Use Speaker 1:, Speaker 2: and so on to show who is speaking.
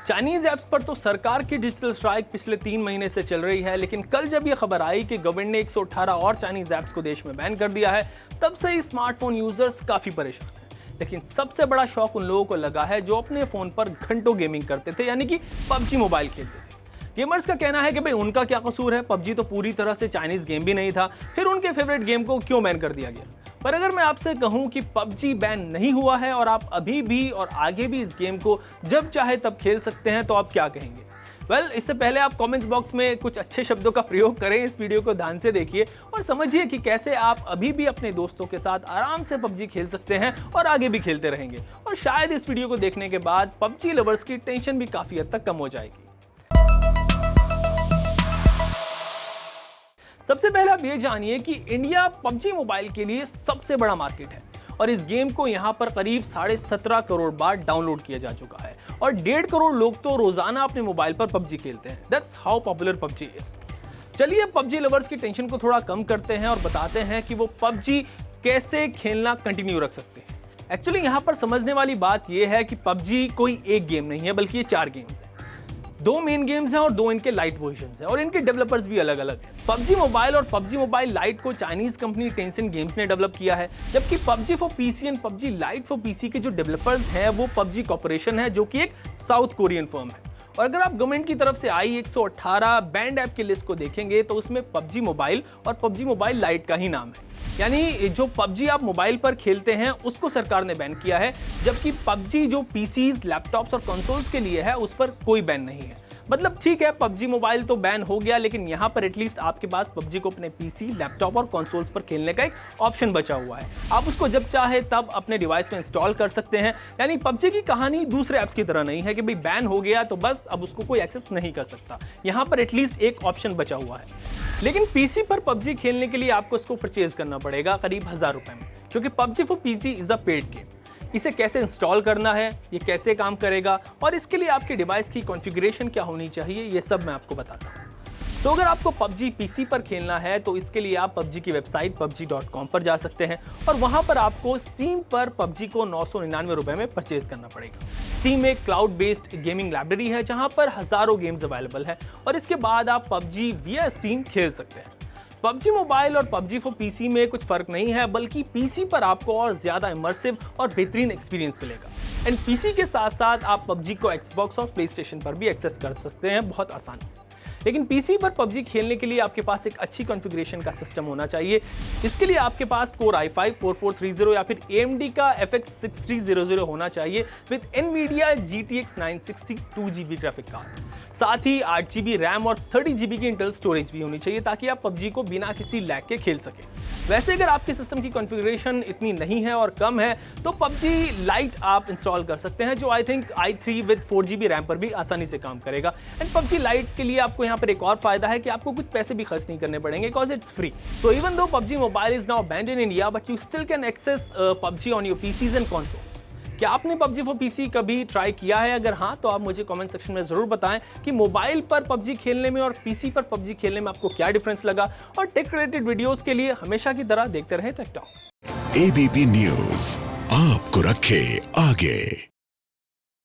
Speaker 1: Chinese apps पर तो सरकार की डिजिटल स्ट्राइक पिछले 3 महीने से चल रही है, लेकिन कल जब यह खबर आई कि गवर्नमेंट ने 118 और चाइनीज ऐप्स को देश में बैन कर दिया है, तब से ही स्मार्टफोन यूजर्स काफी परेशान हैं। लेकिन सबसे बड़ा शौक उन लोगों को लगा है जो अपने फोन पर घंटों गेमिंग करते थे, यानी कि पबजी मोबाइल खेलते थे। गेमर्स का कहना है कि भाई उनका क्या कसूर है, पबजी तो पूरी तरह से चाइनीज गेम भी नहीं था, फिर उनके फेवरेट गेम को क्यों बैन कर दिया गया। पर अगर मैं आपसे कहूं कि पबजी बैन नहीं हुआ है और आप अभी भी और आगे भी इस गेम को जब चाहे तब खेल सकते हैं, तो आप क्या कहेंगे? इससे पहले आप कमेंट्स बॉक्स में कुछ अच्छे शब्दों का प्रयोग करें। इस वीडियो को ध्यान से देखिए और समझिए कि कैसे आप अभी भी अपने दोस्तों के साथ आराम से पबजी खेल सकते हैं और आगे भी खेलते रहेंगे। और शायद इस वीडियो को देखने के बाद पबजी लवर्स की टेंशन भी काफी हद तक कम हो जाएगी। सबसे पहले आप ये जानिए कि इंडिया पबजी मोबाइल के लिए सबसे बड़ा मार्केट है और इस गेम को यहाँ पर करीब 17.5 करोड़ बार डाउनलोड किया जा चुका है और 1.5 करोड़ लोग तो रोजाना अपने मोबाइल पर पबजी खेलते हैं। That's how popular PUBG is. चलिए अब पबजी लवर्स की टेंशन को थोड़ा कम करते हैं और बताते हैं कि वो पबजी कैसे खेलना कंटिन्यू रख सकते हैं। एक्चुअली यहाँ पर समझने वाली बात यह है कि पबजी कोई एक गेम नहीं है, बल्कि ये 4 गेम्स है। 2 मेन गेम्स हैं और 2 इनके लाइट वर्जन्स हैं और इनके डेवलपर्स भी अलग अलग हैं। पबजी मोबाइल और पबजी मोबाइल लाइट को चाइनीज कंपनी टेंसेंट गेम्स ने डेवलप किया है, जबकि PUBG for PC and PUBG light for PC के जो डेवलपर्स हैं वो पबजी कॉर्पोरेशन है, जो कि एक साउथ कोरियन फर्म है। और अगर आप गवर्नमेंट की तरफ से आई 118 बैंड ऐप की लिस्ट को देखेंगे तो उसमें पबजी मोबाइल और पबजी मोबाइल लाइट का ही नाम है। यानी जो पबजी आप मोबाइल पर खेलते हैं उसको सरकार ने बैन किया है, जबकि पबजी जो पीसीज, लैपटॉप्स और कंसोल्स के लिए है उस पर कोई बैन नहीं है। मतलब ठीक है, पबजी मोबाइल तो बैन हो गया, लेकिन यहाँ पर एटलीस्ट आपके पास पबजी को अपने पीसी, लैपटॉप और कंसोल्स पर खेलने का एक ऑप्शन बचा हुआ है। आप उसको जब चाहे तब अपने डिवाइस में इंस्टॉल कर सकते हैं। यानी पबजी की कहानी दूसरे ऐप्स की तरह नहीं है कि भाई बैन हो गया तो बस अब उसको कोई एक्सेस नहीं कर सकता। यहाँ पर एटलीस्ट एक ऑप्शन बचा हुआ है। लेकिन पीसी पर पबजी खेलने के लिए आपको इसको परचेज करना पड़ेगा करीब 1000 रुपए में, क्योंकि PUBG for PC is a paid game. इसे कैसे इंस्टॉल करना है, ये कैसे काम करेगा और इसके लिए आपके डिवाइस की कॉन्फ़िगरेशन क्या होनी चाहिए, ये सब मैं आपको बताता हूँ। तो अगर आपको पबजी पीसी पर खेलना है तो इसके लिए आप पबजी की वेबसाइट pubg.com पर जा सकते हैं और वहां पर आपको स्टीम पर पबजी को 999 रुपए में परचेज करना पड़ेगा। स्टीम एक क्लाउड बेस्ड गेमिंग लाइब्रेरी है जहां पर हजारों गेम्स अवेलेबल है और इसके बाद आप पबजी विया स्टीम खेल सकते हैं। पबजी मोबाइल और पबजी फॉर पीसी में कुछ फर्क नहीं है, बल्कि पीसी पर आपको और ज्यादा इमर्सिव और बेहतरीन एक्सपीरियंस मिलेगा। एंड पीसी के साथ साथ आप पबजी को एक्सबॉक्स और प्ले स्टेशन पर भी एक्सेस कर सकते हैं बहुत आसानी से। लेकिन पीसी पर पबजी खेलने के लिए आपके पास एक अच्छी कॉन्फ़िगरेशन का सिस्टम होना चाहिए। इसके लिए आपके पास Core i5 4430 या फिर AMD का FX 6300 होना चाहिए with NVIDIA GTX 960 2GB graphic card. साथ ही 8GB रैम और 30GB की इंटरनल स्टोरेज भी होनी चाहिए ताकि आप पबजी को बिना किसी लैग के खेल सकें। वैसे अगर आपके सिस्टम की कॉन्फ़िगरेशन इतनी नहीं है और कम है तो पबजी लाइट आप इंस्टॉल कर सकते हैं, जो I think i3 with 4GB RAM पर भी आसानी से काम करेगा। एंड पबजी लाइट के लिए आपको यहाँ पर एक और फायदा है कि आपको कुछ पैसे भी खर्च नहीं करने पड़ेंगे, because it's free. So even though PUBG mobile is now banned in India, but you still can access PUBG on your PCs and consoles. क्या आपने पबजी फॉर पीसी कभी ट्राई किया है? अगर हाँ तो आप मुझे कमेंट सेक्शन में जरूर बताएं कि मोबाइल पर पबजी खेलने में और पीसी पर पबजी खेलने में आपको क्या डिफरेंस लगा। और टेक रिलेटेड वीडियोस के लिए हमेशा की तरह देखते रहें टेक टॉक।
Speaker 2: ABP न्यूज आपको रखे आगे।